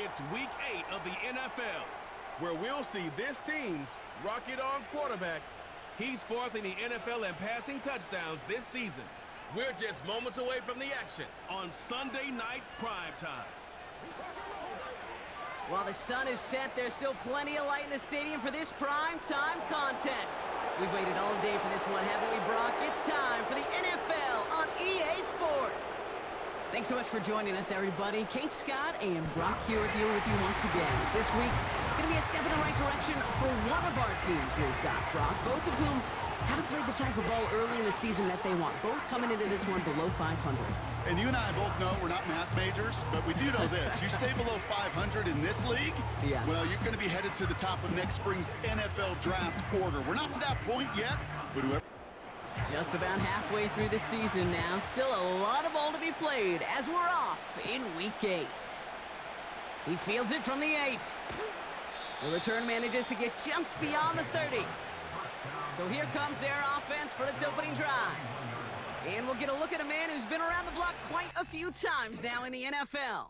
It's Week 8 of the NFL, where we'll see this team's rocket-armed quarterback. He's fourth in the NFL in passing touchdowns this season. We're just moments away from the action on Sunday Night Primetime. While the sun is set, there's still plenty of light in the stadium for this primetime contest. We've waited all day for this one, haven't we, Brock? It's time for the NFL on EA Sports. Thanks so much for joining us, everybody. Kate Scott and Brock here with you once again. This week, going to be a step in the right direction for one of our teams we've got, Brock, both of whom haven't played the type of ball early in the season that they want. Both coming into this one below 500. And you and I both know we're not math majors, but we do know this. You stay below 500 in this league, well, you're going to be headed to the top of next spring's NFL draft order. We're not to that point yet, but whoever... Just about halfway through the season now. Still a lot of ball to be played as we're off in Week 8. He fields it from the 8. The return manages to get just beyond the 30. So here comes their offense for its opening drive. And we'll get a look at a man who's been around the block quite a few times now in the NFL.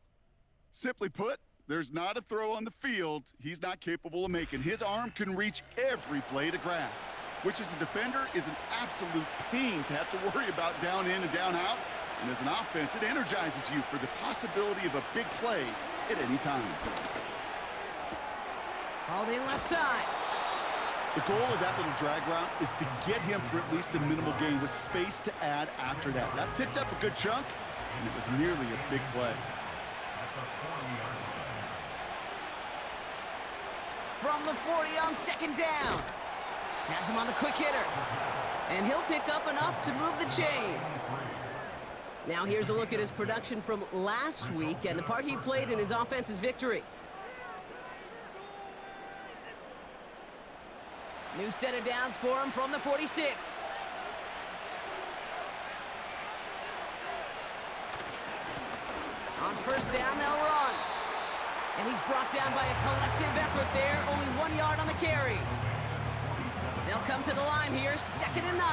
Simply put, there's not a throw on the field he's not capable of making. His arm can reach every blade of grass, which as a defender is an absolute pain to have to worry about down in and down out. And as an offense, it energizes you for the possibility of a big play at any time. Hauled in left side. The goal of that little drag route is to get him for at least a minimal gain with space to add after that. That picked up a good chunk, and it was nearly a big play. From the 40 on second down. Has him on the quick hitter. And he'll pick up enough to move the chains. Now here's a look at his production from last week and the part he played in his offense's victory. New set of downs for him from the 46. On first down, they'll run. And he's brought down by a collective effort there. Only 1 yard on the carry. They'll come to the line here, 2nd and 9.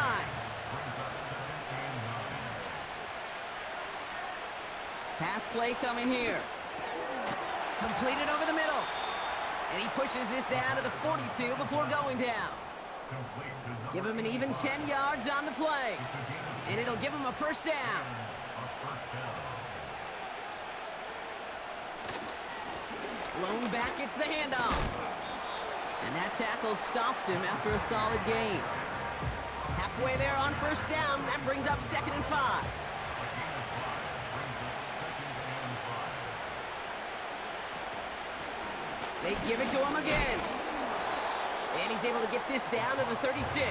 Pass play coming here. Completed over the middle. And he pushes this down to the 42 before going down. Give him an even 10 yards on the play. And it'll give him a first down. Lone back gets the handoff. And that tackle stops him after a solid gain. Halfway there on first down. That brings up 2nd and 5. They give it to him again. And he's able to get this down to the 36.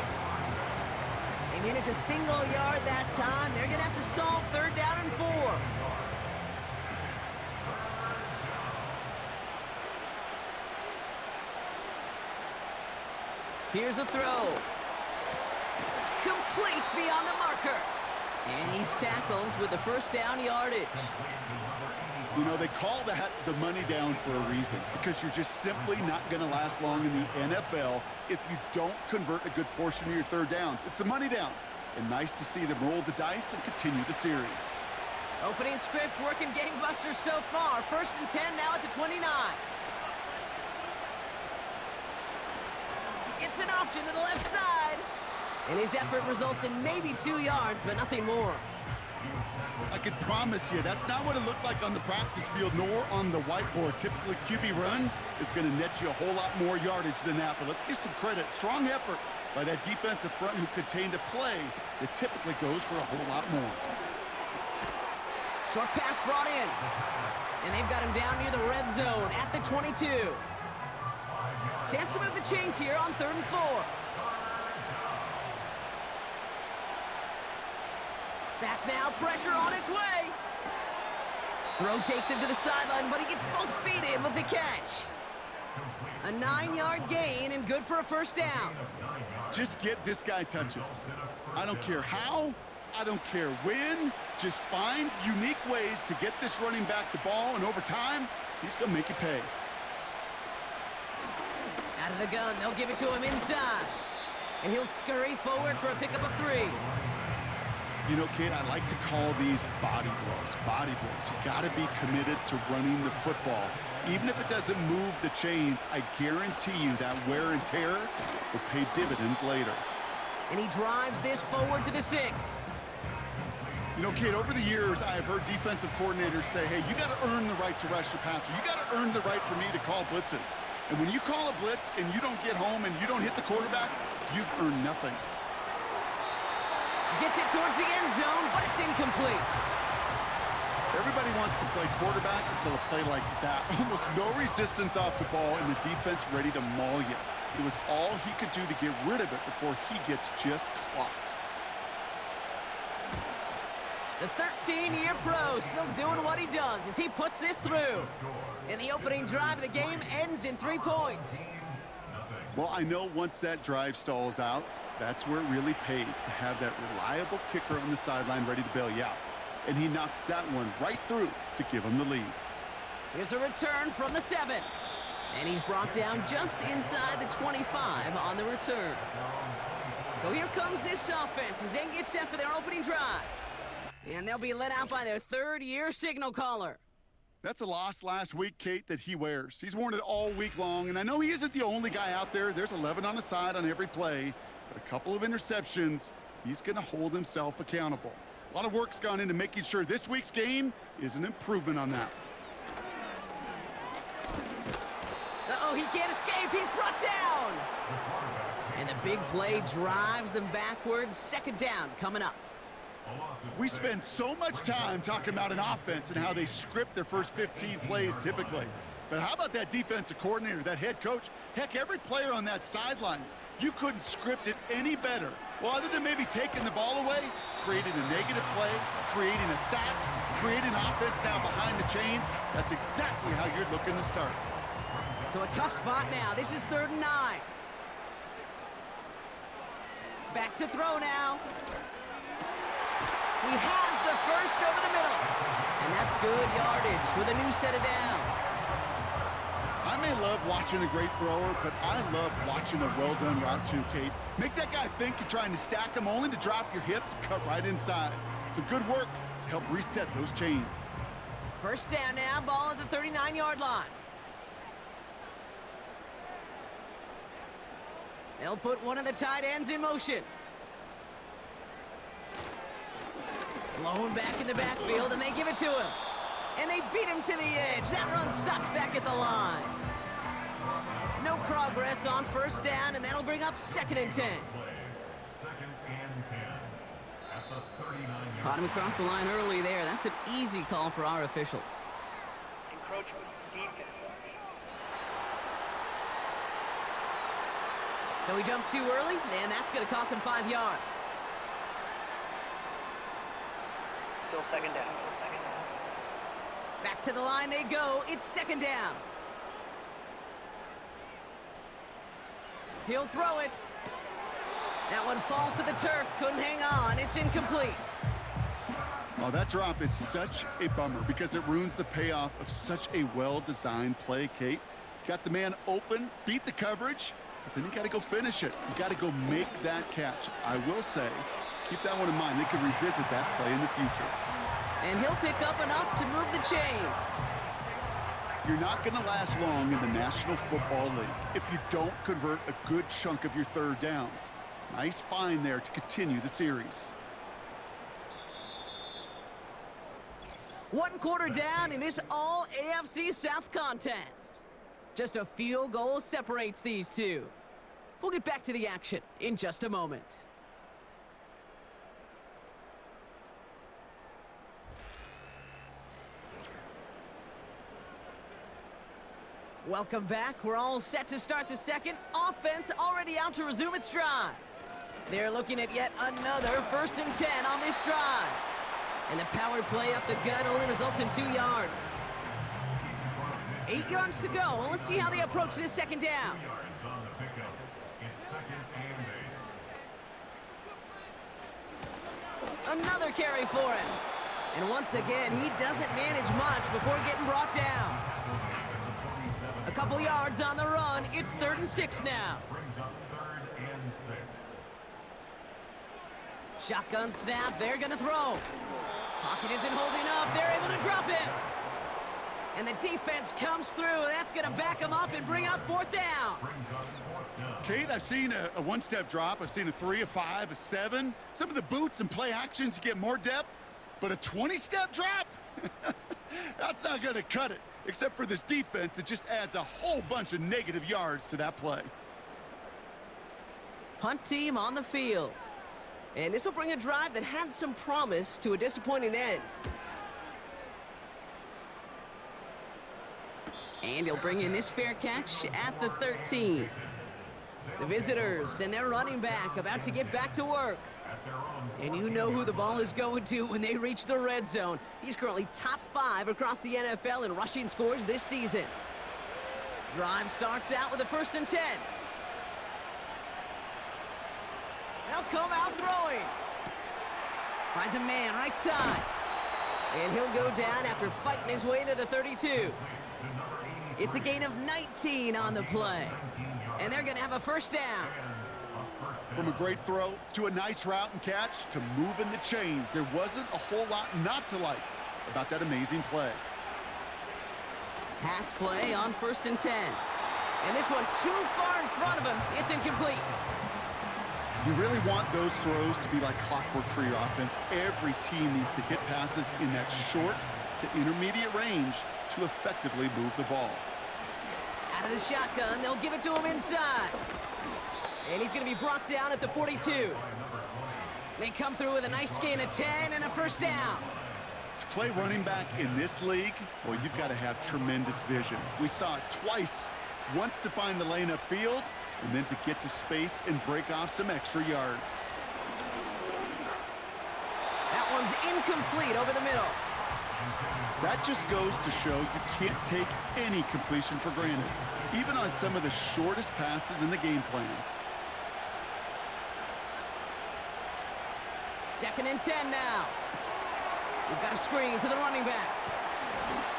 They manage a single yard that time. They're going to have to solve 3rd down and 4. Here's a throw. Complete beyond the marker. And he's tackled with the first down yardage. You know, they call that the money down for a reason, because you're just simply not going to last long in the NFL if you don't convert a good portion of your 3rd downs. It's the money down. And nice to see them roll the dice and continue the series. Opening script working gangbusters so far. 1st and 10 now at the 29. It's an option to the left side. And his effort results in maybe 2 yards, but nothing more. I could promise you that's not what it looked like on the practice field nor on the whiteboard. Typically, QB run is going to net you a whole lot more yardage than that. But let's give some credit. Strong effort by that defensive front who contained a play that typically goes for a whole lot more. Short pass brought in. And they've got him down near the red zone at the 22. Chance to move the chains here on 3rd and 4. Back now, pressure on its way. Throw takes him to the sideline, but he gets both feet in with the catch. A 9-yard gain and good for a first down. Just get this guy touches. I don't care how, I don't care when. Just find unique ways to get this running back the ball, and over time, he's going to make you pay. Out of the gun, they'll give it to him inside. And he'll scurry forward for a pickup of 3. You know, kid, I like to call these body blows. Body blows. You got to be committed to running the football. Even if it doesn't move the chains, I guarantee you that wear and tear will pay dividends later. And he drives this forward to the 6. You know, Kate, over the years, I've heard defensive coordinators say, hey, you got to earn the right to rush your passer. You got to earn the right for me to call blitzes. And when you call a blitz and you don't get home and you don't hit the quarterback, you've earned nothing. Gets it towards the end zone, but it's incomplete. Everybody wants to play quarterback until a play like that. Almost no resistance off the ball and the defense ready to maul you. It was all he could do to get rid of it before he gets just clocked. The 13-year pro still doing what he does as he puts this through. And the opening drive of the game ends in 3 points. Well, I know once that drive stalls out, that's where it really pays to have that reliable kicker on the sideline ready to bail you out. And he knocks that one right through to give him the lead. Here's a return from the 7. And he's brought down just inside the 25 on the return. So here comes this offense as they get set for their opening drive. And they'll be let out by their 3rd-year signal caller. That's a loss last week, Kate, that he wears. He's worn it all week long, and I know he isn't the only guy out there. There's 11 on the side on every play, but a couple of interceptions, he's going to hold himself accountable. A lot of work's gone into making sure this week's game is an improvement on that. Uh-oh, he can't escape. He's brought down. And the big play drives them backwards. 2nd down coming up. We spend so much time talking about an offense and how they script their first 15 plays typically. But how about that defensive coordinator, that head coach? Heck, every player on that sidelines, you couldn't script it any better. Well, other than maybe taking the ball away, creating a negative play, creating a sack, creating offense now behind the chains, that's exactly how you're looking to start. So a tough spot now. This is 3rd and 9. Back to throw now. He has the first over the middle. And that's good yardage with a new set of downs. I may love watching a great thrower, but I love watching a well-done route too, Kate. Make that guy think you're trying to stack him only to drop your hips, cut right inside. Some good work to help reset those chains. 1st down now, ball at the 39-yard line. They'll put one of the tight ends in motion. Blown back in the backfield, and they give it to him. And they beat him to the edge. That run stopped back at the line. No progress on 1st down, and that'll bring up 2nd and 10. Caught him across the line early there. That's an easy call for our officials. Encroachment, defense. So he jumped too early, and that's going to cost him 5 yards. Still 2nd down. Back to the line they go. It's 2nd down. He'll throw it. That one falls to the turf. Couldn't hang on. It's incomplete. Oh, that drop is such a bummer because it ruins the payoff of such a well-designed play, Kate. Got the man open, beat the coverage, but then you got to go finish it. You got to go make that catch. I will say, keep that one in mind. They could revisit that play in the future. And he'll pick up enough to move the chains. You're not going to last long in the National Football League if you don't convert a good chunk of your 3rd downs. Nice find there to continue the series. 1 quarter down in this all-AFC South contest. Just a field goal separates these two. We'll get back to the action in just a moment. Welcome back. We're all set to start the 2nd. Offense already out to resume its drive. They're looking at yet another 1st and 10 on this drive. And the power play up the gut only results in 2 yards. 8 yards to go. Well, let's see how they approach this 2nd down. Another carry for him. And once again, he doesn't manage much before getting brought down. A couple yards on the run. It's 3rd and 6 now. Shotgun snap. They're going to throw. Pocket isn't holding up. They're able to drop it. And the defense comes through. That's going to back them up and bring up fourth down. Kate, I've seen a one-step drop. I've seen a 3, a 5, a 7. Some of the boots and play actions, you get more depth. But a 20-step drop? That's not going to cut it. Except for this defense, it just adds a whole bunch of negative yards to that play. Punt team on the field. And this will bring a drive that had some promise to a disappointing end. And he'll bring in this fair catch at the 13. The visitors and their running back about to get back to work. And you know who the ball is going to when they reach the red zone. He's currently top 5 across the NFL in rushing scores this season. Drive starts out with a 1st and 10. They'll come out throwing. Finds a man right side. And he'll go down after fighting his way to the 32. It's a gain of 19 on the play. And they're going to have a 1st down. From a great throw to a nice route and catch to moving the chains, there wasn't a whole lot not to like about that amazing play. Pass play on 1st and 10. And this one too far in front of him. It's incomplete. You really want those throws to be like clockwork for your offense. Every team needs to hit passes in that short to intermediate range to effectively move the ball. Out of the shotgun, they'll give it to him inside. And he's going to be brought down at the 42. They come through with a nice gain of 10 and a 1st down. To play running back in this league, well, you've got to have tremendous vision. We saw it twice. Once to find the lane upfield, and then to get to space and break off some extra yards. That one's incomplete over the middle. That just goes to show you can't take any completion for granted, even on some of the shortest passes in the game plan. 2nd and 10 now. We've got a screen to the running back.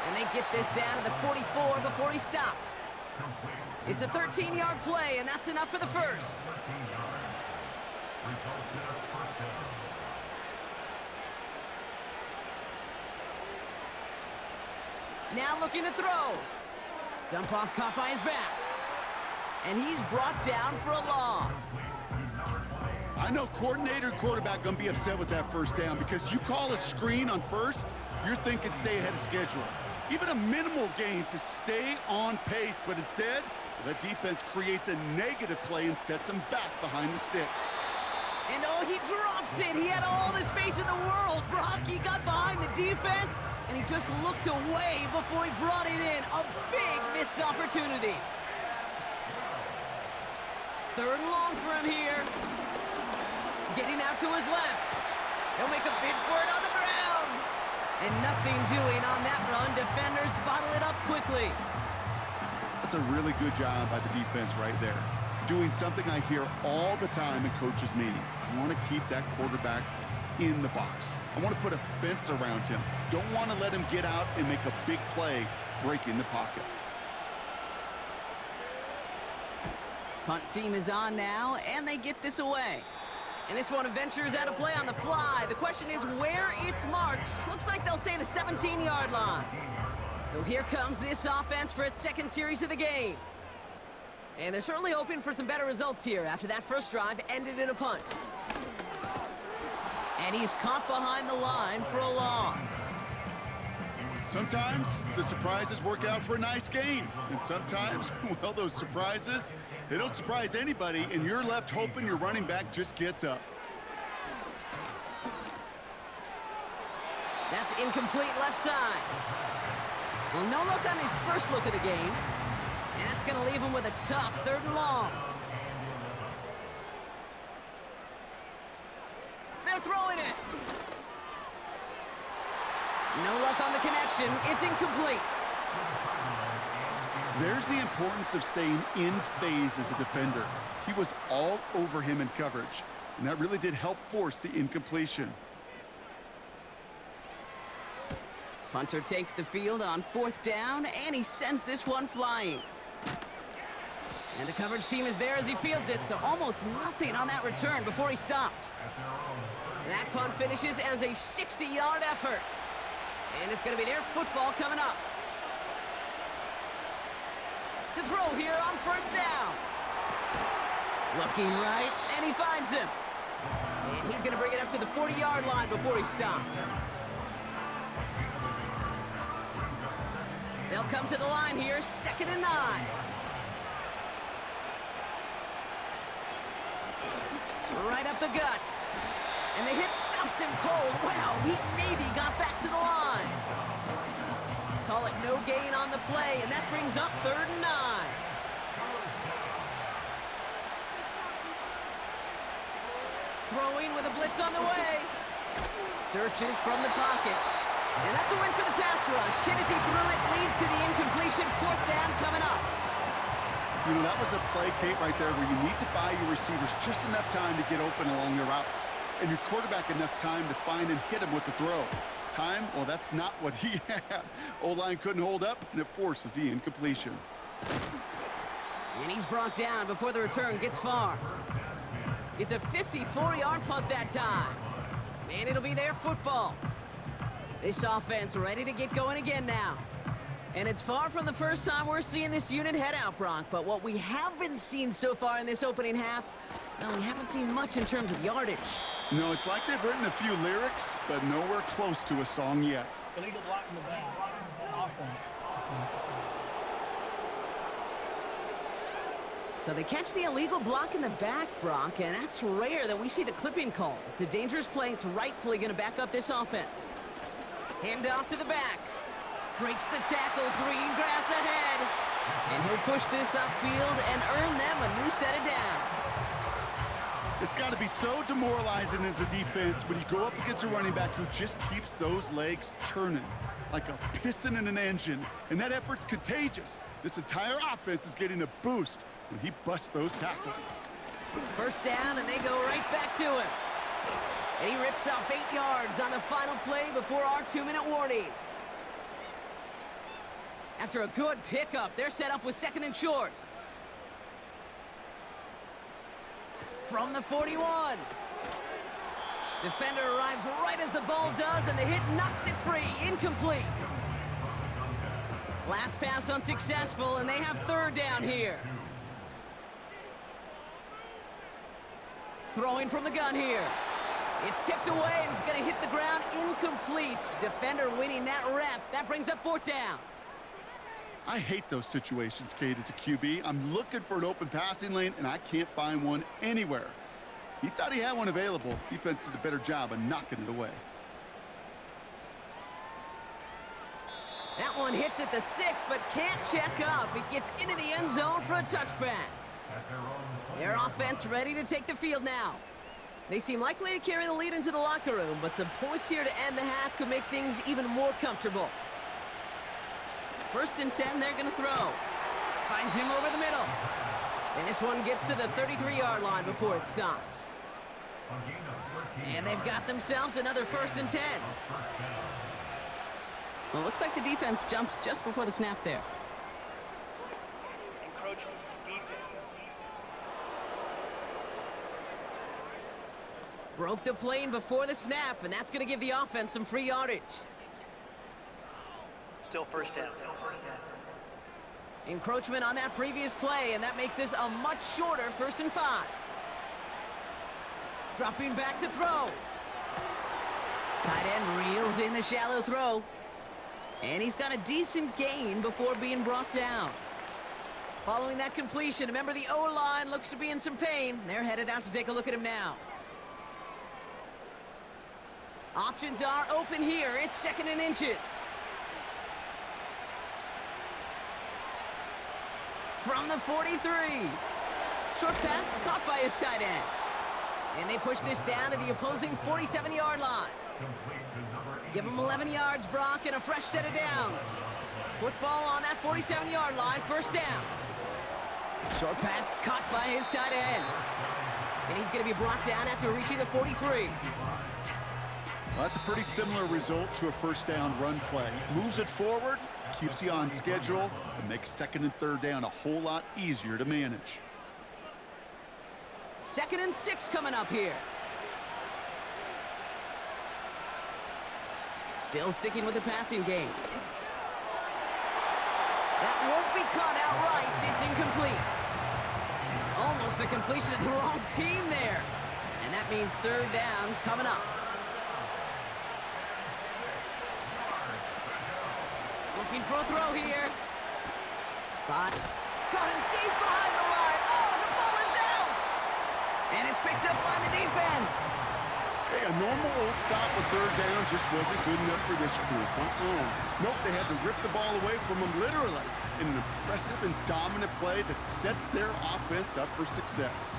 And they get this down to the 44 before he stopped. It's a 13-yard play, and that's enough for the 1st. Now looking to throw. Dump off caught by his back. And he's brought down for a loss. I know coordinator and quarterback going to be upset with that 1st down because you call a screen on 1st, you're thinking stay ahead of schedule. Even a minimal gain to stay on pace, but instead, the defense creates a negative play and sets him back behind the sticks. And oh, he drops it. He had all the space in the world. Brock, he got behind the defense, and he just looked away before he brought it in. A big missed opportunity. 3rd and long for him here. Getting out to his left. He'll make a bid for it on the ground. And nothing doing on that run. Defenders bottle it up quickly. That's a really good job by the defense right there. Doing something I hear all the time in coaches' meetings. I want to keep that quarterback in the box. I want to put a fence around him. Don't want to let him get out and make a big play breaking the pocket. Punt team is on now, and they get this away. And this one ventures out of play on the fly. The question is where it's marked. Looks like they'll say the 17-yard line. So here comes this offense for its 2nd series of the game. And they're certainly hoping for some better results here after that 1st drive ended in a punt. And he's caught behind the line for a loss. Sometimes the surprises work out for a nice game. And sometimes, well, those surprises, they don't surprise anybody, and you're left hoping your running back just gets up. That's incomplete left side. Well, no look on his first look of the game. And that's going to leave him with a tough 3rd and long. They're throwing it. No luck on the connection. It's incomplete. There's the importance of staying in phase as a defender. He was all over him in coverage, and that really did help force the incompletion. Punter takes the field on 4th down, and he sends this one flying. And the coverage team is there as he fields it, so almost nothing on that return before he stopped. That punt finishes as a 60-yard effort. And it's going to be their football coming up. to throw here on first down. Looking right, and he finds him. And he's going to bring it up to the 40-yard line before he stopped. They'll come to the line here, 2nd and 9. Right up the gut. And the hit stops him cold. Wow, he maybe got back to the line. Call it no gain on the play, and that brings up 3rd and 9. Throwing with a blitz on the way. Searches from the pocket. And that's a win for the pass rush. Hit as he threw it, leads to the incompletion. 4th down coming up. You know, that was a play, Kate, right there where you need to buy your receivers just enough time to get open along their routes. And your quarterback enough time to find and hit him with the throw. Time? Well, that's not what he had. O-line couldn't hold up, and it forces the incompletion. And he's brought down before the return gets far. It's a 54-yard punt that time. And it'll be their football. This offense ready to get going again now. And it's far from the first time we're seeing this unit head out, Brock. But what we haven't seen so far in this opening half, well, we haven't seen much in terms of yardage. No, it's like they've written a few lyrics, but nowhere close to a song yet. Illegal block in the back. Offense. So they catch the illegal block in the back, Brock, and that's rare that we see the clipping call. It's a dangerous play. It's rightfully going to back up this offense. Hand off to the back. Breaks the tackle. Green grass ahead. And he'll push this upfield and earn them a new set of downs. It's got to be so demoralizing as a defense when you go up against a running back who just keeps those legs churning like a piston in an engine, and that effort's contagious. This entire offense is getting a boost when he busts those tackles. 1st down, and they go right back to him. And he rips off 8 yards on the final play before our 2-minute warning. After a good pickup, they're set up with 2nd and short. From the 41. Defender arrives right as the ball does, and the hit knocks it free. Incomplete. Last pass unsuccessful, and they have 3rd down here. Throwing from the gun here. It's tipped away, and it's going to hit the ground. Incomplete. Defender winning that rep. That brings up 4th down. I hate those situations, Kate, as a QB. I'm looking for an open passing lane, and I can't find one anywhere. He thought he had one available. Defense did a better job of knocking it away. That one hits at the 6, but can't check up. It gets into the end zone for a touchback. Their offense ready to take the field now. They seem likely to carry the lead into the locker room, but some points here to end the half could make things even more comfortable. 1st and 10, they're going to throw. Finds him over the middle. And this one gets to the 33-yard line before it's stopped. And they've got themselves another 1st and 10. Well, it looks like the defense jumps just before the snap there. Encroachment. Defense. Broke the plane before the snap, and that's going to give the offense some free yardage. Still 1st down. Encroachment on that previous play, and that makes this a much shorter 1st and 5. Dropping back to throw. Tight end reels in the shallow throw. And he's got a decent gain before being brought down. Following that completion, remember the O-line looks to be in some pain. They're headed out to take a look at him now. Options are open here. It's 2nd and inches. From the 43. Short pass caught by his tight end. And they push this down to the opposing 47-yard line. Give him 11 yards, Brock, and a fresh set of downs. Football on that 47-yard line, 1st down. Short pass caught by his tight end. And he's going to be brought down after reaching the 43. Well, that's a pretty similar result to a 1st down run play. Moves it forward, keeps you on schedule, and makes 2nd and 3rd down a whole lot easier to manage. 2nd and 6 coming up here. Still sticking with the passing game. That won't be caught outright. It's incomplete. Almost a completion of the wrong team there. And that means third down coming up. Looking for a throw here. But caught him deep behind the line. Oh, the ball is out! And it's picked up by the defense. Hey, a normal old stop with third down just wasn't good enough for this group. Nope, they had to rip the ball away from them literally in an impressive and dominant play that sets their offense up for success.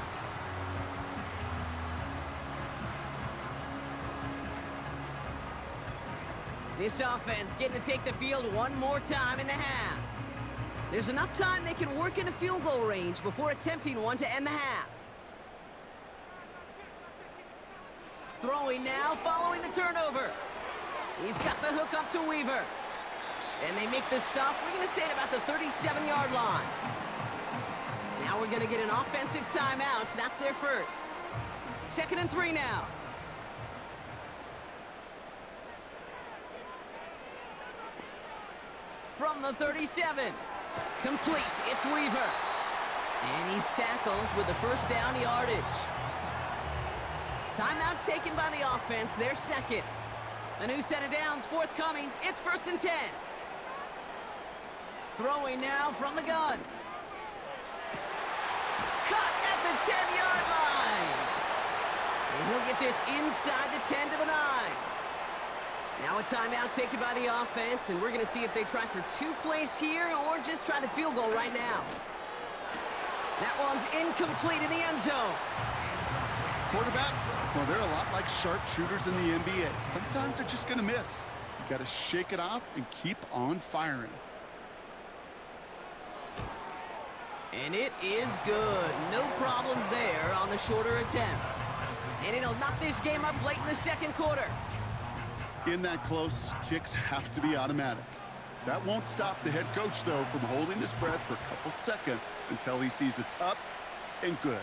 This offense getting to take the field one more time in the half. There's enough time they can work into field goal range before attempting one to end the half. Throwing now, following the turnover. He's got the hook up to Weaver. And they make the stop, we're going to say at about the 37-yard line. Now we're going to get an offensive timeout. That's their first. 2nd and 3 now. From the 37. Complete. It's Weaver. And he's tackled with the first down yardage. Timeout taken by the offense, their second. A new set of downs forthcoming. It's 1st and 10. Throwing now from the gun. Cut at the 10-yard line. And he'll get this inside the 10 to the 9. Now a timeout taken by the offense, and we're going to see if they try for 2 plays here or just try the field goal right now. That one's incomplete in the end zone. Quarterbacks, well, they're a lot like sharpshooters in the NBA. Sometimes they're just going to miss. You got to shake it off and keep on firing. And it is good. No problems there on the shorter attempt. And it'll knock this game up late in the second quarter. In that close, kicks have to be automatic. That won't stop the head coach, though, from holding his breath for a couple seconds until he sees it's up and good.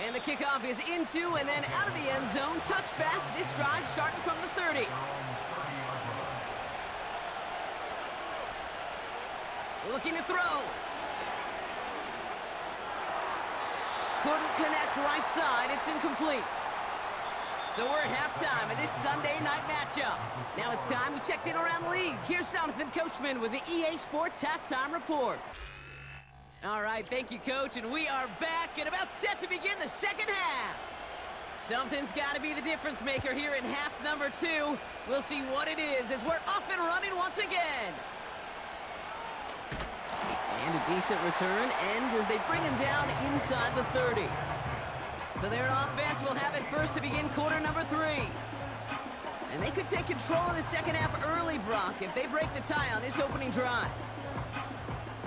And the kickoff is into and then out of the end zone. Touchback. This drive starting from the 30. Looking to throw. Couldn't connect right side. It's incomplete. So we're at halftime of this Sunday night matchup. Now it's time we checked in around the league. Here's Jonathan Coachman with the EA Sports Halftime Report. All right, thank you, Coach, and we are back and about set to begin the second half. Something's got to be the difference maker here in half number 2. We'll see what it is as we're off and running once again. And a decent return ends as they bring him down inside the 30. So their offense will have it first to begin quarter number 3. And they could take control of the second half early, Brock, if they break the tie on this opening drive.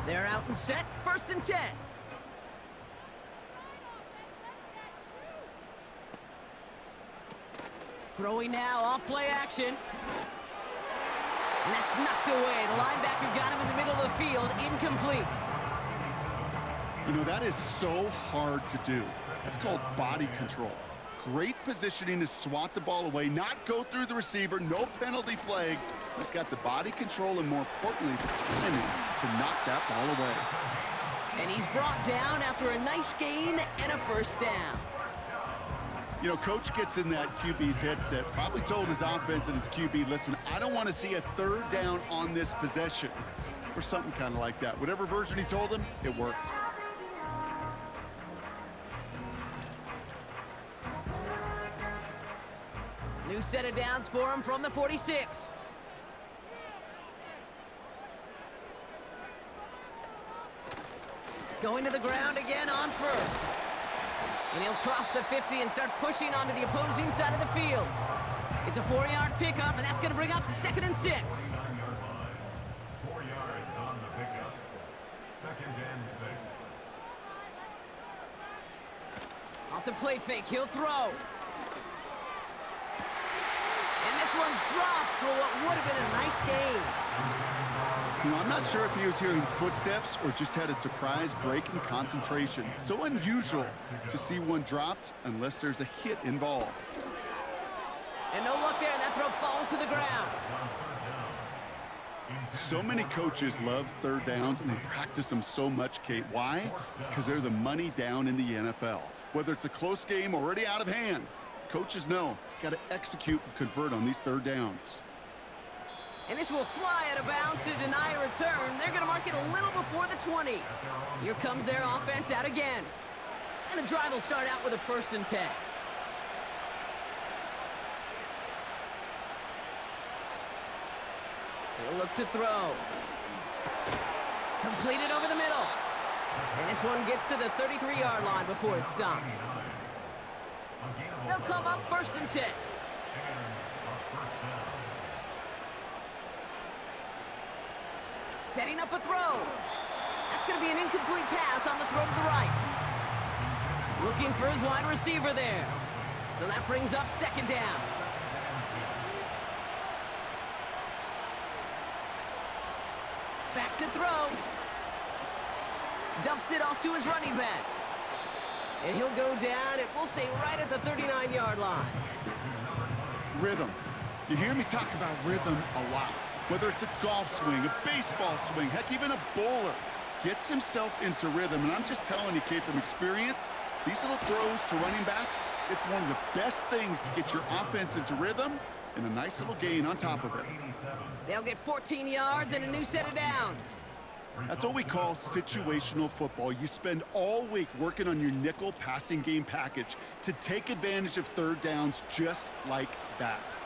They're out and set, 1st and 10. Throwing now, off play action. And that's knocked away. The linebacker got him in the middle of the field, incomplete. You know, that is so hard to do. That's called body control. Great positioning to swat the ball away, not go through the receiver, no penalty flag. He's got the body control and, more importantly, the timing to knock that ball away. And he's brought down after a nice gain and a first down. You know, Coach gets in that QB's headset, probably told his offense and his QB, listen, I don't want to see a third down on this possession. Or something kind of like that. Whatever version he told him, it worked. New set of downs for him from the 46. Going to the ground again on first. And he'll cross the 50 and start pushing onto the opposing side of the field. It's a 4-yard pickup, and that's going to bring up 2nd and 6. 4 yards on the pickup. 2nd and 6. Off the play fake, he'll throw. And this one's dropped for what would have been a nice gain. You know, I'm not sure if he was hearing footsteps or just had a surprise break in concentration. So unusual to see one dropped unless there's a hit involved. And no luck there, and that throw falls to the ground. So many coaches love third downs, and they practice them so much, Kate. Why? Because they're the money down in the NFL. Whether it's a close game already out of hand, coaches know, got to execute and convert on these third downs. And this will fly out of bounds to deny a return. They're going to mark it a little before the 20. Here comes their offense out again. And the drive will start out with a 1st and 10. They'll look to throw. Completed over the middle. And this one gets to the 33-yard line before it's stopped. They'll come up 1st and 10. Setting up a throw. That's going to be an incomplete pass on the throw to the right. Looking for his wide receiver there. So that brings up 2nd down. Back to throw. Dumps it off to his running back. And he'll go down, and we'll say right at the 39-yard line. Rhythm. You hear me talk about rhythm a lot. Whether it's a golf swing, a baseball swing, heck, even a bowler, gets himself into rhythm. And I'm just telling you, Kate, from experience, these little throws to running backs, it's one of the best things to get your offense into rhythm and a nice little gain on top of it. They'll get 14 yards and a new set of downs. That's what we call situational football. You spend all week working on your nickel passing game package to take advantage of third downs just like that.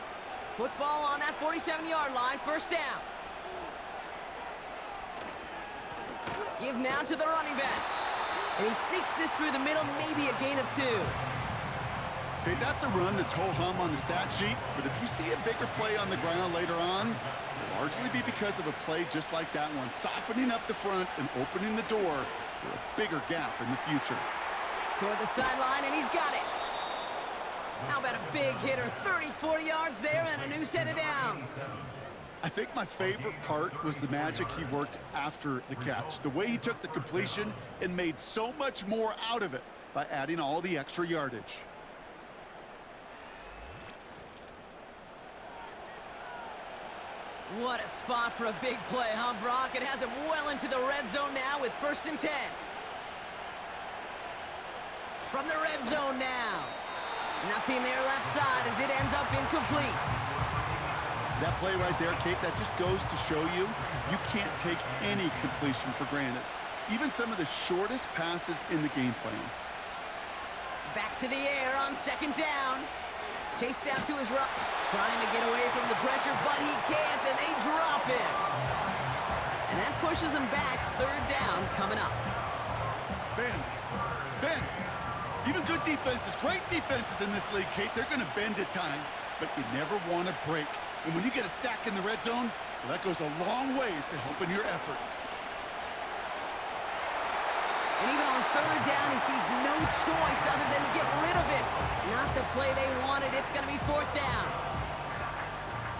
Football on that 47-yard line, 1st down. Give now to the running back. And he sneaks this through the middle, maybe a gain of 2. Okay, that's a run that's ho-hum on the stat sheet, but if you see a bigger play on the ground later on, it'll largely be because of a play just like that one, softening up the front and opening the door for a bigger gap in the future. Toward the sideline, and he's got it. How about a big hitter, 30-40 yards there and a new set of downs. I think my favorite part was the magic he worked after the catch. The way he took the completion and made so much more out of it by adding all the extra yardage. What a spot for a big play, huh, Brock? It has him well into the red zone now with 1st and 10. From the red zone now. Nothing there left side as it ends up incomplete. That play right there, Kate, that just goes to show you, you can't take any completion for granted. Even some of the shortest passes in the game plan. Back to the air on 2nd down. Chased out to his right. Trying to get away from the pressure, but he can't, and they drop him. And that pushes him back, 3rd down coming up. Bend. Bend. Even good defenses, great defenses in this league, Kate, they're going to bend at times, but you never want to break. And when you get a sack in the red zone, well, that goes a long ways to helping your efforts. And even on 3rd down, he sees no choice other than to get rid of it. Not the play they wanted. It's going to be 4th down.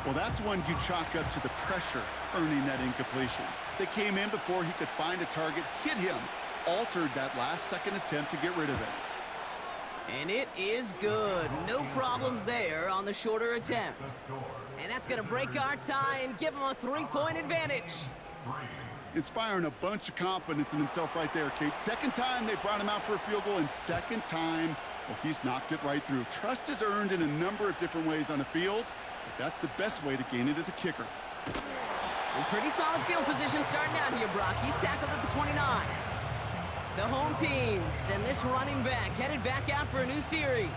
Well, that's one you chalk up to the pressure earning that incompletion. They came in before he could find a target, hit him, altered that last-second attempt to get rid of it. And it is good. No problems there on the shorter attempt. And that's going to break our tie and give him a 3-point advantage. Inspiring a bunch of confidence in himself right there, Kate. 2nd time they brought him out for a field goal, and 2nd time, well, he's knocked it right through. Trust is earned in a number of different ways on the field, but that's the best way to gain it as a kicker. Well, pretty solid field position starting out here, Brock. He's tackled at the 29. The home teams and this running back headed back out for a new series.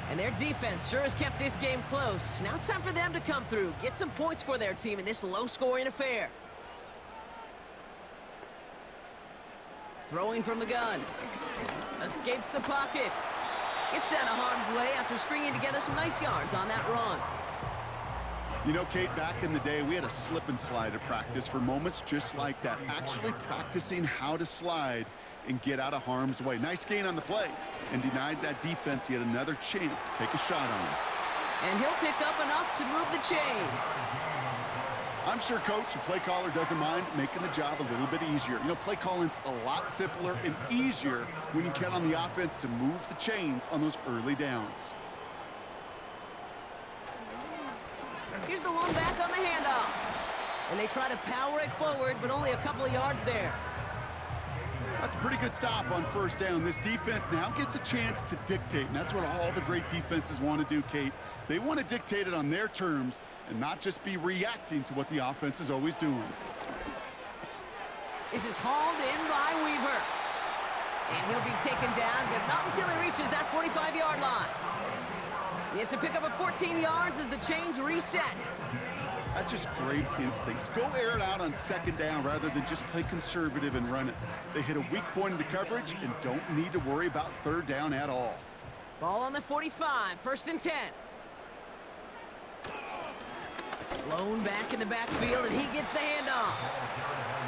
And their defense sure has kept this game close. Now it's time for them to come through, get some points for their team in this low-scoring affair. Throwing from the gun. Escapes the pocket. Gets out of harm's way after stringing together some nice yards on that run. You know, Kate, back in the day, we had a slip and slide at practice for moments just like that. Actually practicing how to slide and get out of harm's way. Nice gain on the play, and denied that defense yet another chance to take a shot on him. And he'll pick up enough to move the chains. I'm sure coach and play caller doesn't mind making the job a little bit easier. You know, play calling's a lot simpler and easier when you count on the offense to move the chains on those early downs. Here's the lone back on the handoff. And they try to power it forward, but only a couple of yards there. That's a pretty good stop on first down. This defense now gets a chance to dictate, and that's what all the great defenses want to do, Kate. They want to dictate it on their terms and not just be reacting to what the offense is always doing. This is hauled in by Weaver. And he'll be taken down, but not until he reaches that 45-yard line. It's a pickup of 14 yards as the chains reset. That's just great instincts. Go air it out on second down rather than just play conservative and run it. They hit a weak point in the coverage and don't need to worry about third down at all. Ball on the 45, 1st and 10. Blown back in the backfield, and he gets the handoff.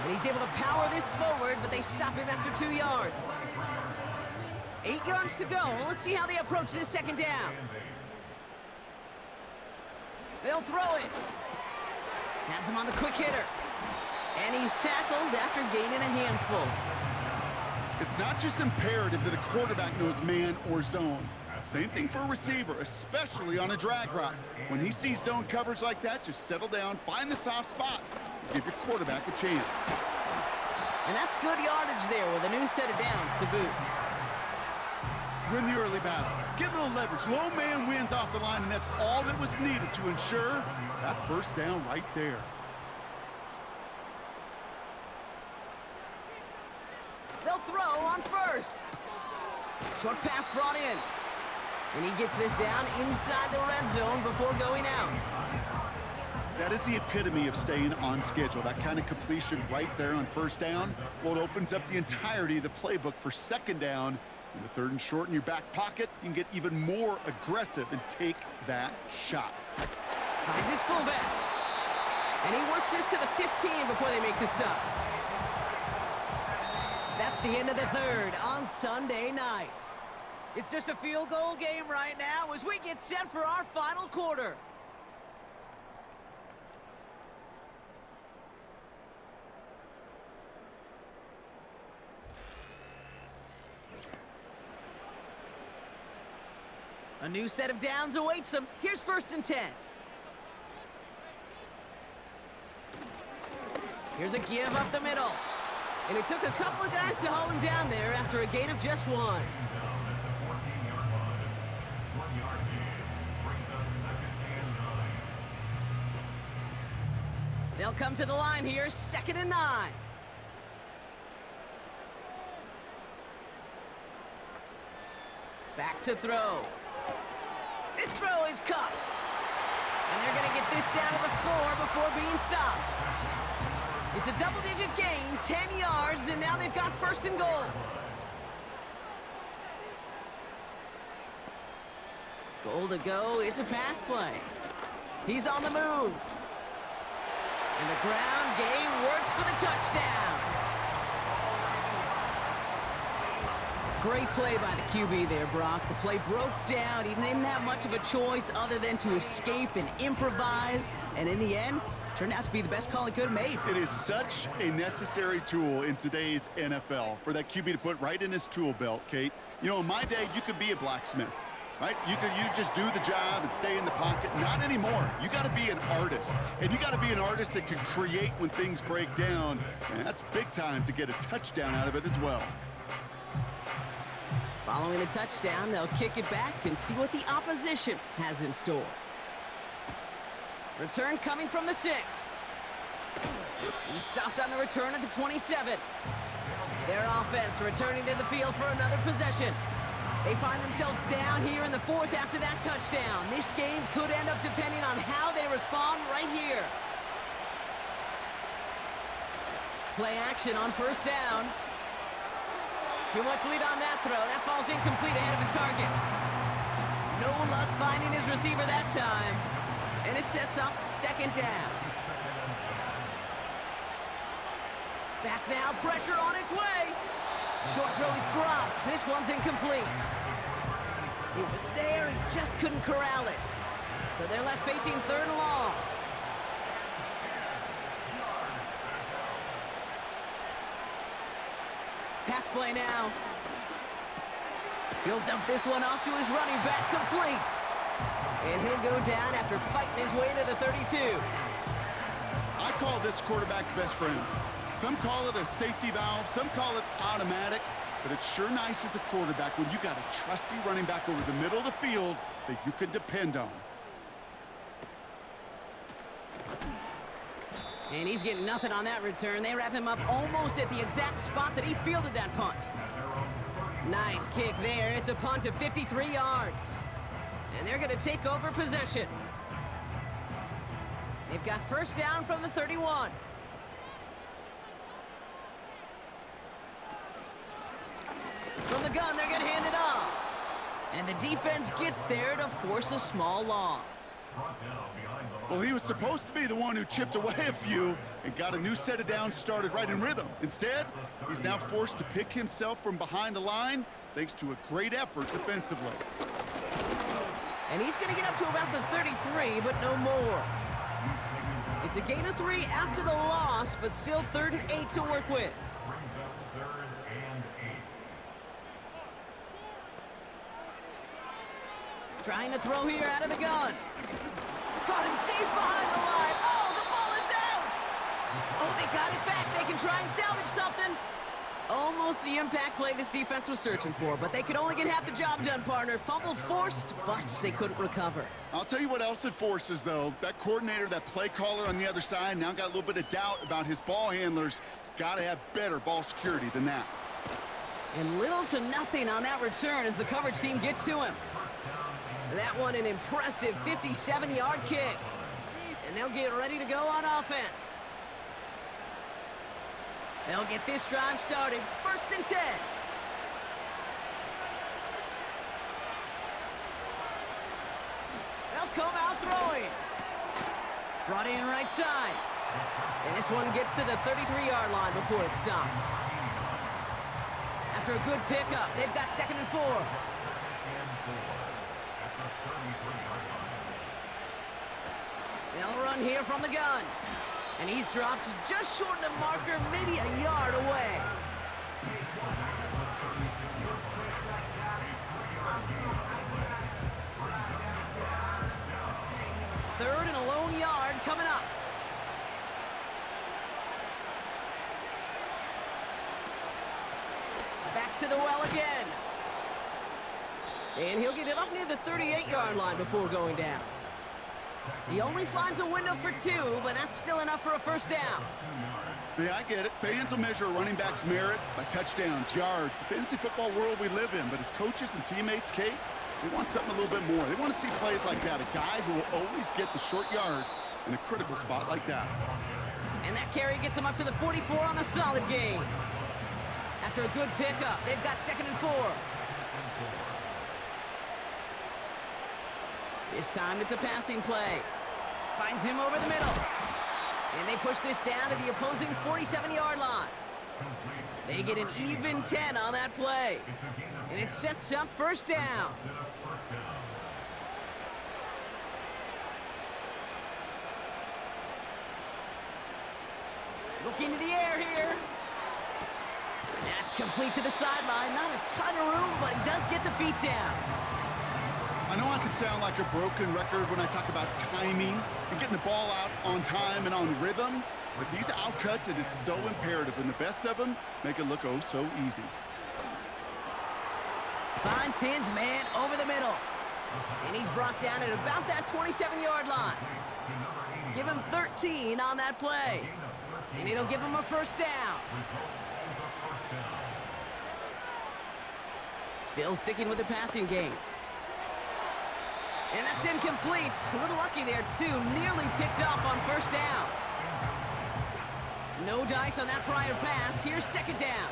And he's able to power this forward, but they stop him after 2 yards. 8 yards to go. Let's see how they approach this second down. They'll throw it. Has him on the quick hitter. And he's tackled after gaining a handful. It's not just imperative that a quarterback knows man or zone. Same thing for a receiver, especially on a drag route. When he sees zone coverage like that, just settle down, find the soft spot, give your quarterback a chance. And that's good yardage there with a new set of downs to boot. Win the early battle. Get a little leverage. Low man wins off the line, and that's all that was needed to ensure that first down right there. They'll throw on first. Short pass brought in. And he gets this down inside the red zone before going out. That is the epitome of staying on schedule. That kind of completion right there on first down. Well, it opens up the entirety of the playbook for second down. In the 3rd and short in your back pocket, you can get even more aggressive and take that shot. Finds his fullback. And he works this to the 15 before they make the stop. That's the end of the 3rd on Sunday night. It's just a field goal game right now as we get set for our final quarter. A new set of downs awaits them. Here's 1st and 10. Here's a give up the middle. And it took a couple of guys to haul him down there after a gain of just 1. They'll come to the line here, 2nd and 9. Back to throw. This throw is caught. And they're going to get this down to the 4 before being stopped. It's a double-digit gain, 10 yards, and now they've got 1st and goal. Goal to go, it's a pass play. He's on the move. And the ground game works for the touchdown. Great play by the QB there, Brock. The play broke down. He didn't have much of a choice other than to escape and improvise. And in the end, turned out to be the best call he could have made. It is such a necessary tool in today's NFL for that QB to put right in his tool belt, Kate. You know, in my day, you could be a blacksmith, right? You just do the job and stay in the pocket. Not anymore. You got to be an artist. And you got to be an artist that can create when things break down. And that's big time to get a touchdown out of it as well. Following a touchdown, they'll kick it back and see what the opposition has in store. Return coming from the 6. He stopped on the return at the 27. Their offense returning to the field for another possession. They find themselves down here in the 4th after that touchdown. This game could end up depending on how they respond right here. Play action on 1st down. Too much lead on that throw. That falls incomplete ahead of his target. No luck finding his receiver that time. And it sets up 2nd down. Back now, pressure on its way. Short throw is dropped. This one's incomplete. It was there, he just couldn't corral it. So they're left facing 3rd and long. Pass play now. He'll dump this one off to his running back, complete. And he'll go down after fighting his way to the 32. I call this quarterback's best friend. Some call it a safety valve, some call it automatic, but it's sure nice as a quarterback when you got a trusty running back over the middle of the field that you can depend on. And he's getting nothing on that return. They wrap him up almost at the exact spot that he fielded that punt. Nice kick there. It's a punt of 53 yards. And they're going to take over possession. They've got first down from the 31. From the gun, they're going to hand it off. And the defense gets there to force a small loss. Well, he was supposed to be the one who chipped away a few and got a new set of downs started right in rhythm. Instead, he's now forced to pick himself from behind the line thanks to a great effort defensively. And he's going to get up to about the 33, but no more. It's a gain of 3 after the loss, but still 3rd and 8 to work with. Brings up 3rd and 8. Trying to throw here out of the gun. Caught him deep behind the line. Oh, the ball is out! Oh, they got it back. They can try and salvage something. Almost the impact play this defense was searching for, but they could only get half the job done, partner. Fumble forced, but they couldn't recover. I'll tell you what else it forces, though. That coordinator, that play caller on the other side, now got a little bit of doubt about his ball handlers. Got to have better ball security than that. And little to nothing on that return as the coverage team gets to him. That one an impressive 57-yard kick. And they'll get ready to go on offense. They'll get this drive started. 1st and 10. They'll come out throwing. Brought in right side. And this one gets to the 33-yard line before it's stopped. After a good pickup, they've got 2nd and 4. They'll run here from the gun. And he's dropped just short of the marker, maybe a yard away. Third and a lone yard coming up. Back to the well again. And he'll get it up near the 38-yard line before going down. He only finds a window for 2, but that's still enough for a first down. Yeah, I get it. Fans will measure a running back's merit by touchdowns, yards, the fantasy football world we live in. But as coaches and teammates, Kate, they want something a little bit more. They want to see plays like that, a guy who will always get the short yards in a critical spot like that. And that carry gets him up to the 44 on a solid gain. After a good pickup, they've got 2nd and 4. This time it's a passing play. Finds him over the middle. And they push this down to the opposing 47-yard line. They get an even 10 on that play. And it sets up first down. Look into the air here. That's complete to the sideline. Not a ton of room, but he does get the feet down. I know I can sound like a broken record when I talk about timing and getting the ball out on time and on rhythm, but these outcuts, it is so imperative, and the best of them make it look oh so easy. Finds his man over the middle. And he's brought down at about that 27-yard line. Give him 13 on that play. And it'll give him a first down. Still sticking with the passing game. And that's incomplete. A little lucky there, too. Nearly picked off on first down. No dice on that prior pass. Here's 2nd down.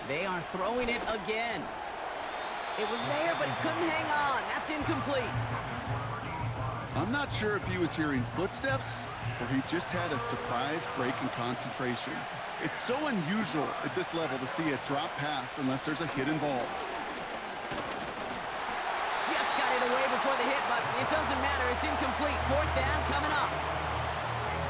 They are throwing it again. It was there, but he couldn't hang on. That's incomplete. I'm not sure if he was hearing footsteps or he just had a surprise break in concentration. It's so unusual at this level to see a drop pass unless there's a hit involved. Just got it away before the hit, but it doesn't matter. It's incomplete. 4th down coming up.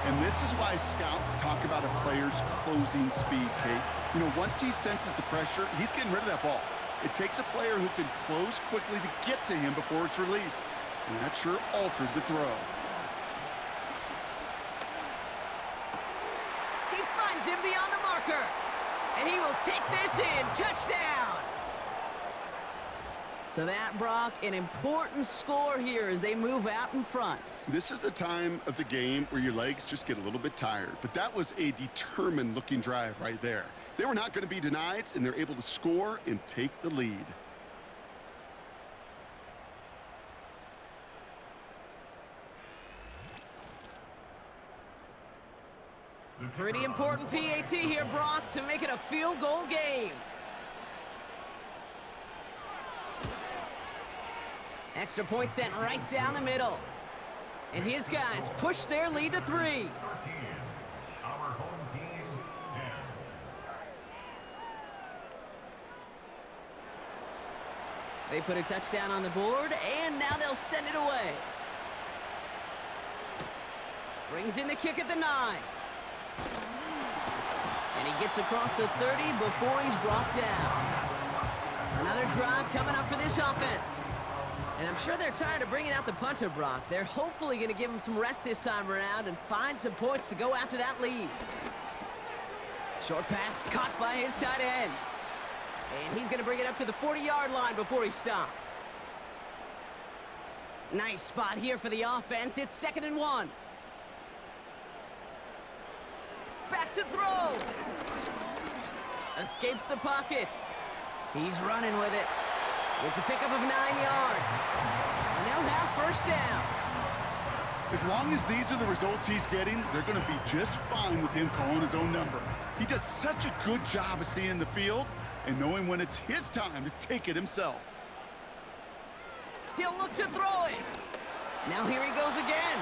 And this is why scouts talk about a player's closing speed, Kate. You know, once he senses the pressure, he's getting rid of that ball. It takes a player who can close quickly to get to him before it's released. And that sure altered the throw. He finds him beyond the marker. And he will take this in. Touchdown! So that, Brock, an important score here as they move out in front. This is the time of the game where your legs just get a little bit tired. But that was a determined-looking drive right there. They were not going to be denied, and they're able to score and take the lead. Pretty important PAT here, Brock, to make it a field goal game. Extra point sent right down the middle. And his guys push their lead to 3. 13. Our home team, 10. They put a touchdown on the board, and now they'll send it away. Brings in the kick at the 9. And he gets across the 30 before he's brought down. Another drive coming up for this offense. And I'm sure they're tired of bringing out the punter, Brock. They're hopefully going to give him some rest this time around and find some points to go after that lead. Short pass caught by his tight end. And he's going to bring it up to the 40-yard line before he's stopped. Nice spot here for the offense. It's 2nd and 1. Back to throw. Escapes the pocket. He's running with it. It's a pickup of 9 yards. And they'll have first down. As long as these are the results he's getting, they're going to be just fine with him calling his own number. He does such a good job of seeing the field and knowing when it's his time to take it himself. He'll look to throw it. Now here he goes again.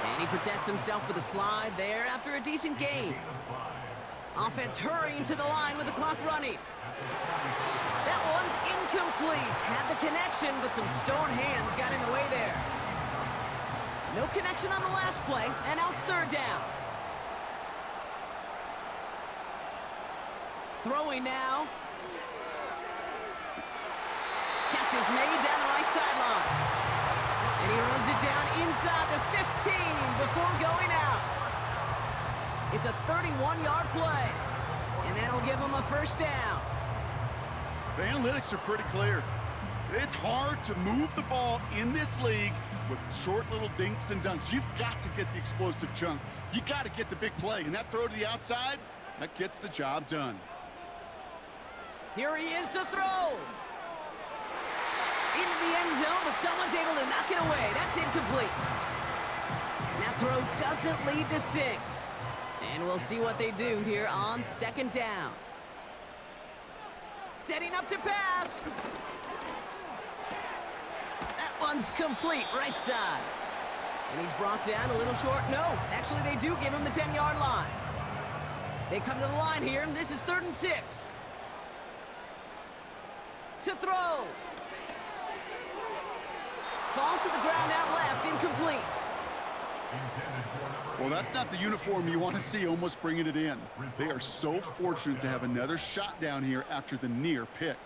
And he protects himself with a slide there after a decent gain. Offense hurrying to the line with the clock running. That one's incomplete. Had the connection, but some stone hands got in the way there. No connection on the last play, and now it's 3rd down. Throwing now. Catch is made down the right sideline. And he runs it down inside the 15 before going out. It's a 31-yard play. And that'll give him a first down. The analytics are pretty clear. It's hard to move the ball in this league with short little dinks and dunks. You've got to get the explosive chunk. You got to get the big play. And that throw to the outside, that gets the job done. Here he is to throw. Into the end zone, but someone's able to knock it away. That's incomplete. That throw doesn't lead to 6. And we'll see what they do here on 2nd down. Setting up to pass. That one's complete, right side. And he's brought down a little short. No, actually they do give him the 10-yard line. They come to the line here, and this is 3rd and 6. To throw. Falls to the ground out left, incomplete. Well, that's not the uniform you want to see almost bringing it in. They are so fortunate to have another shot down here after the near pick.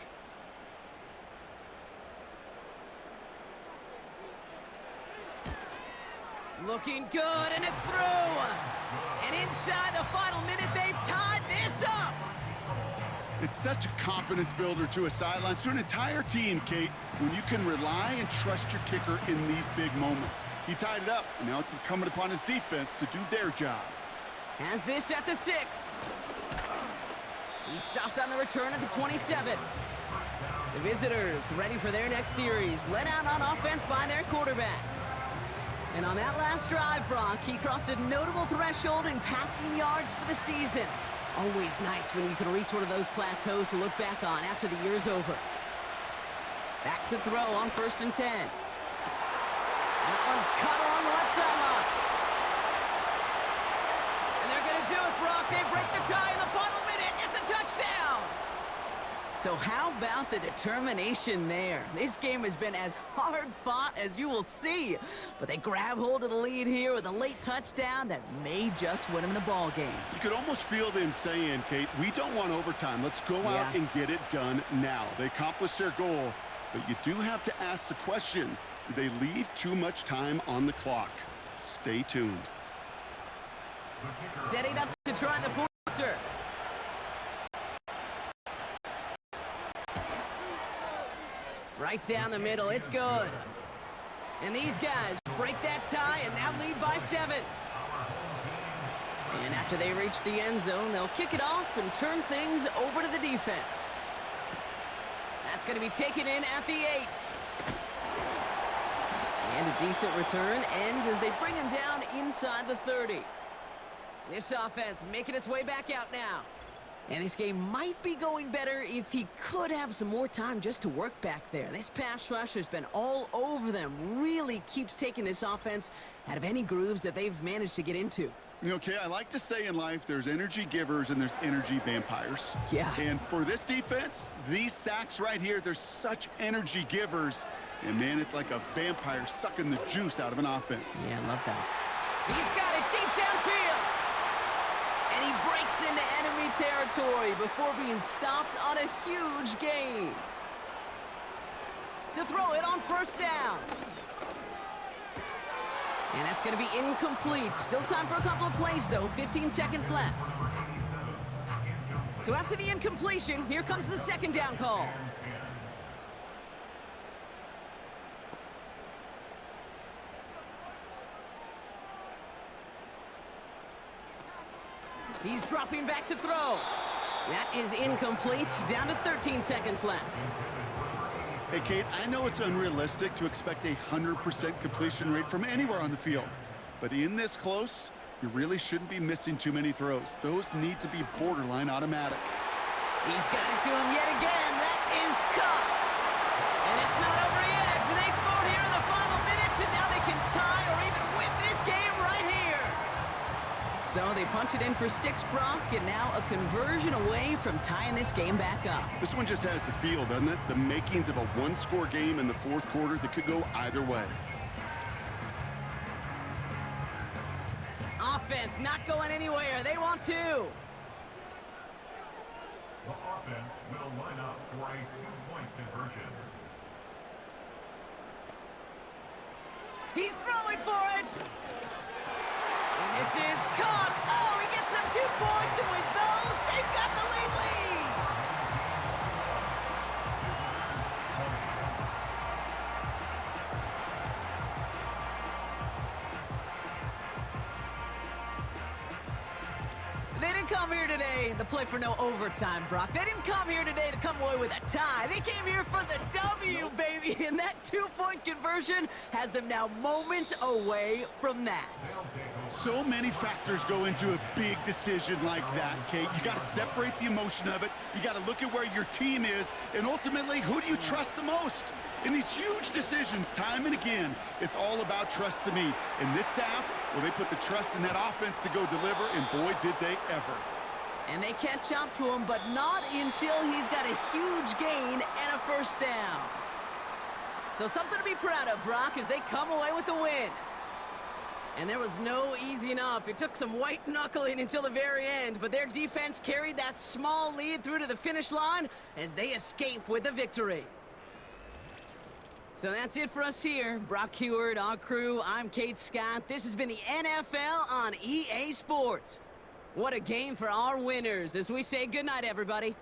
Looking good, and it's through. And inside the final minute, they've tied this up. It's such a confidence builder to a sideline, to an entire team, Kate, when you can rely and trust your kicker in these big moments. He tied it up, and now it's incumbent upon his defense to do their job. Has this at the 6. He stopped on the return at the 27. The visitors ready for their next series, led out on offense by their quarterback. And on that last drive, Brock, he crossed a notable threshold in passing yards for the season. Always nice when you can reach one of those plateaus to look back on after the year's over. Back to throw on 1st and 10. That one's cut along the left sideline. And they're going to do it, Brock. They break the tie in the final minute. It's a touchdown. So how about the determination there? This game has been as hard-fought as you will see. But they grab hold of the lead here with a late touchdown that may just win them the ball game. You could almost feel them saying, Kate, we don't want overtime. Let's go out and get it done now. They accomplished their goal, but you do have to ask the question, did they leave too much time on the clock? Stay tuned. Setting up to try the pointer. Right down the middle, it's good. And these guys break that tie and now lead by 7. And after they reach the end zone, they'll kick it off and turn things over to the defense. That's going to be taken in at the 8. And a decent return ends as they bring him down inside the 30. This offense making its way back out now. And this game might be going better if he could have some more time just to work back there. This pass rush has been all over them. Really keeps taking this offense out of any grooves that they've managed to get into. Okay, I like to say in life there's energy givers and there's energy vampires. Yeah. And for this defense, these sacks right here, they're such energy givers. And man, it's like a vampire sucking the juice out of an offense. Yeah, I love that. He's got it deep downfield. And he breaks into enemy territory before being stopped on a huge gain. To throw it on first down. And that's going to be incomplete. Still time for a couple of plays, though. 15 seconds left. So after the incompletion, here comes the second down call. He's dropping back to throw. That is incomplete. Down to 13 seconds left. Hey, Kate, I know it's unrealistic to expect a 100% completion rate from anywhere on the field. But in this close, you really shouldn't be missing too many throws. Those need to be borderline automatic. He's got it to him yet again. That is caught. And it's not over yet. They scored here in the final minutes, and now they can tie or even win this game right here. So they punch it in for 6, Brock, and now a conversion away from tying this game back up. This one just has the feel, doesn't it? The makings of a one-score game in the fourth quarter that could go either way. Offense not going anywhere. They want to. The offense will line up for a 2-point conversion. He's throwing for it. And this is caught. Oh, he gets them 2 points, and with those, they've got the lead. They didn't come here today to play for no overtime, Brock. They didn't come here today to come away with a tie. They came here for the W, baby, and that 2-point conversion has them now moments away from that. So many factors go into a big decision like that, Kate. You got to separate the emotion of it. You got to look at where your team is, and ultimately, who do you trust the most? In these huge decisions, time and again, it's all about trust to me. And this staff, well, they put the trust in that offense to go deliver, and boy, did they ever. And they catch up to him, but not until he's got a huge gain and a first down. So something to be proud of, Brock, as they come away with the win. And there was no easing up. It took some white knuckling until the very end, but their defense carried that small lead through to the finish line as they escape with the victory. So that's it for us here. Brock Heward, our crew, I'm Kate Scott. This has been the NFL on EA Sports. What a game for our winners as we say goodnight, everybody.